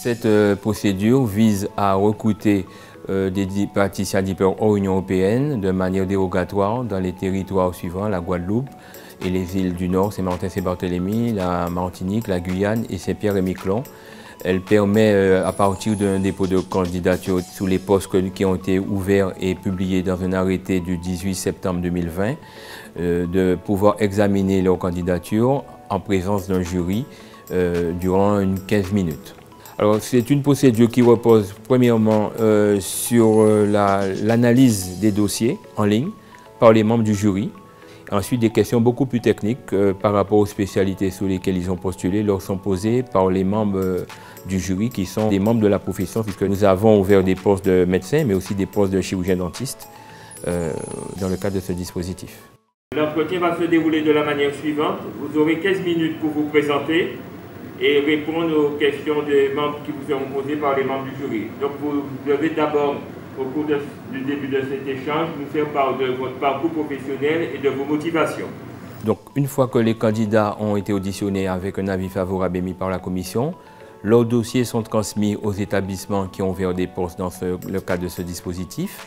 Cette procédure vise à recruter des praticiens diplômés hors Union européenne de manière dérogatoire dans les territoires suivants, la Guadeloupe et les îles du Nord, Saint-Martin, Saint-Barthélemy, la Martinique, la Guyane et Saint-Pierre et Miquelon. Elle permet, à partir d'un dépôt de candidature sous les postes qui ont été ouverts et publiés dans un arrêté du 18 septembre 2020, de pouvoir examiner leur candidature en présence d'un jury durant 15 minutes. Alors, c'est une procédure qui repose premièrement sur l'analyse des dossiers en ligne par les membres du jury. Ensuite, des questions beaucoup plus techniques par rapport aux spécialités sur lesquelles ils ont postulé leur sont posées par les membres du jury qui sont des membres de la profession, puisque nous avons ouvert des postes de médecins mais aussi des postes de chirurgiens-dentistes dans le cadre de ce dispositif. L'entretien va se dérouler de la manière suivante. Vous aurez 15 minutes pour vous présenter et répondre aux questions des membres qui vous seront posées par les membres du jury. Donc vous devez d'abord, au cours du début de cet échange, nous faire part de votre parcours professionnel et de vos motivations. Donc une fois que les candidats ont été auditionnés avec un avis favorable émis par la commission, leurs dossiers sont transmis aux établissements qui ont ouvert des postes dans le cadre de ce dispositif,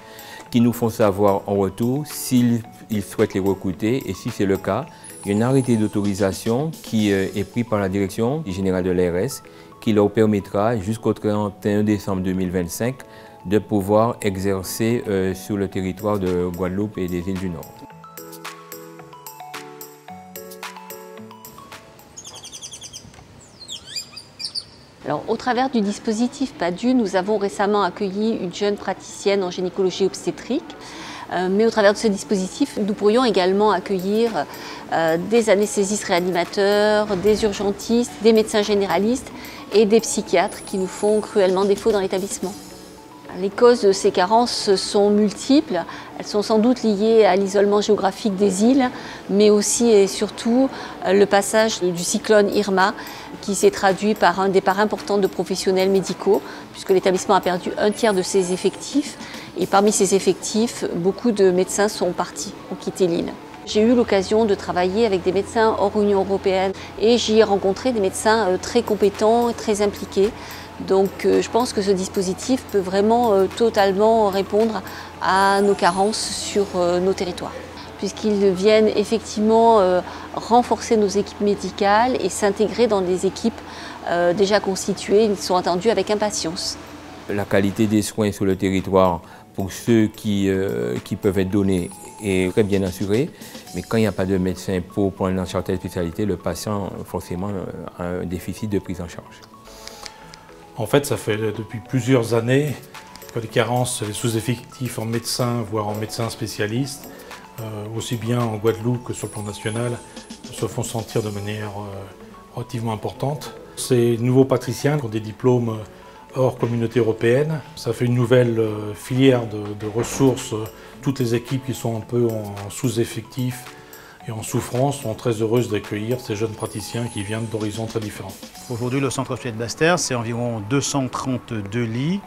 qui nous font savoir en retour s'ils souhaitent les recruter et si c'est le cas, il y a un arrêté d'autorisation qui est pris par la direction générale de l'ARS qui leur permettra jusqu'au 31 décembre 2025 de pouvoir exercer sur le territoire de Guadeloupe et des îles du Nord. Alors, au travers du dispositif PADU, nous avons récemment accueilli une jeune praticienne en gynécologie obstétrique. Mais au travers de ce dispositif, nous pourrions également accueillir des anesthésistes réanimateurs, des urgentistes, des médecins généralistes et des psychiatres qui nous font cruellement défaut dans l'établissement. Les causes de ces carences sont multiples. Elles sont sans doute liées à l'isolement géographique des îles, mais aussi et surtout le passage du cyclone Irma qui s'est traduit par un départ important de professionnels médicaux, puisque l'établissement a perdu un tiers de ses effectifs. Et parmi ces effectifs, beaucoup de médecins sont partis, ont quitté l'île. J'ai eu l'occasion de travailler avec des médecins hors Union européenne et j'y ai rencontré des médecins très compétents et très impliqués. Donc je pense que ce dispositif peut vraiment totalement répondre à nos carences sur nos territoires, puisqu'ils viennent effectivement renforcer nos équipes médicales et s'intégrer dans des équipes déjà constituées. Ils sont attendus avec impatience. La qualité des soins sur le territoire pour ceux qui peuvent être donnés est très bien assurée, mais quand il n'y a pas de médecin pour prendre en charge telle spécialité, le patient forcément a un déficit de prise en charge. En fait, ça fait depuis plusieurs années que les carences, les sous-effectifs en médecins, voire en médecins spécialistes, aussi bien en Guadeloupe que sur le plan national, se font sentir de manière relativement importante. Ces nouveaux patriciens qui ont des diplômes hors communauté européenne, ça fait une nouvelle filière de ressources. Toutes les équipes qui sont un peu en sous-effectif et en souffrance sont très heureuses d'accueillir ces jeunes praticiens qui viennent d'horizons très différents. Aujourd'hui, le centre hospitalier de Basse-Terre, c'est environ 232 lits,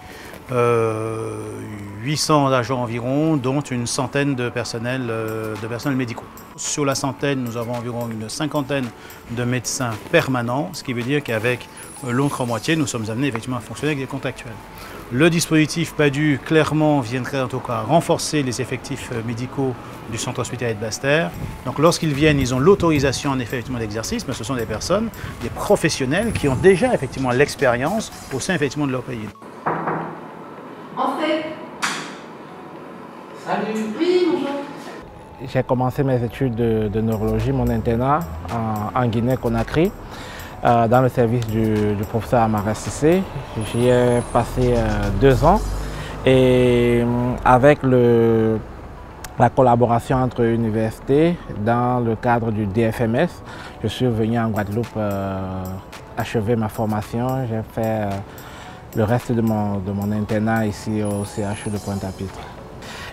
800 agents environ, dont une centaine de personnels médicaux. Sur la centaine, nous avons environ une cinquantaine de médecins permanents, ce qui veut dire qu'avec l'autre moitié, nous sommes amenés effectivement à fonctionner avec des contractuels. Le dispositif PADU, clairement, viendrait en tout cas renforcer les effectifs médicaux du centre hospitalier de Basse-Terre. Donc lorsqu'ils viennent, ils ont l'autorisation en effet d'exercice, mais ce sont des personnes, des professionnels qui ont déjà effectivement l'expérience au sein effectivement de leur pays. Entrez. Salut. Oui, bonjour. J'ai commencé mes études de neurologie, mon internat en Guinée-Conakry, dans le service du professeur Amares Cissé. J'y ai passé 2 ans et avec la collaboration entre universités, dans le cadre du DFMS, je suis venu en Guadeloupe achever ma formation. J'ai fait le reste de mon internat ici au CHU de Pointe-à-Pitre.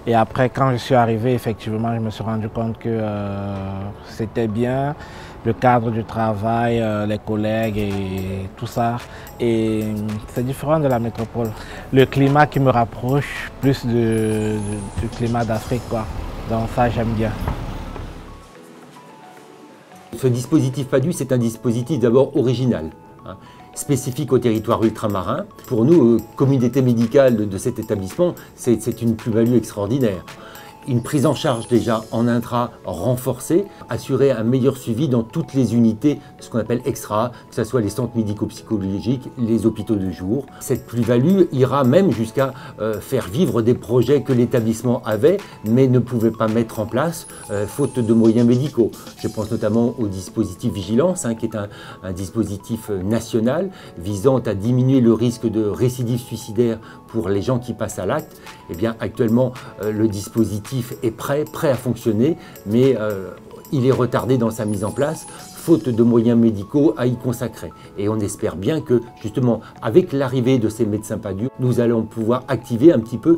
Et après, quand je suis arrivé, effectivement, je me suis rendu compte que c'était bien, le cadre du travail, les collègues et tout ça. Et c'est différent de la métropole. Le climat qui me rapproche plus du climat d'Afrique, quoi. Donc ça, j'aime bien. Ce dispositif PADU, c'est un dispositif d'abord original. hein, spécifique au territoire ultramarin. Pour nous, communauté médicale de cet établissement, c'est une plus-value extraordinaire. Une prise en charge déjà en intra renforcée, assurer un meilleur suivi dans toutes les unités, ce qu'on appelle extra, que ce soit les centres médico-psychologiques, les hôpitaux de jour. Cette plus-value ira même jusqu'à faire vivre des projets que l'établissement avait, mais ne pouvait pas mettre en place, faute de moyens médicaux. Je pense notamment au dispositif Vigilance, hein, qui est un dispositif national visant à diminuer le risque de récidive suicidaire pour les gens qui passent à l'acte. Eh bien, actuellement, le dispositif est prêt à fonctionner, mais il est retardé dans sa mise en place, faute de moyens médicaux à y consacrer. Et on espère bien que, justement, avec l'arrivée de ces médecins PADU, nous allons pouvoir activer un petit peu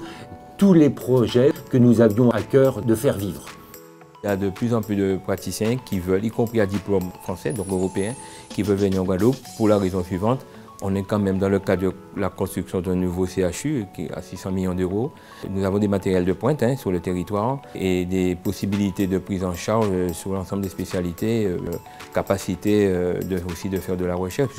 tous les projets que nous avions à cœur de faire vivre. Il y a de plus en plus de praticiens qui veulent, y compris à diplôme français, donc européen, qui veulent venir en Guadeloupe pour la raison suivante. On est quand même dans le cadre de la construction d'un nouveau CHU qui est à 600 millions d'euros. Nous avons des matériels de pointe sur le territoire et des possibilités de prise en charge sur l'ensemble des spécialités, capacité aussi de faire de la recherche.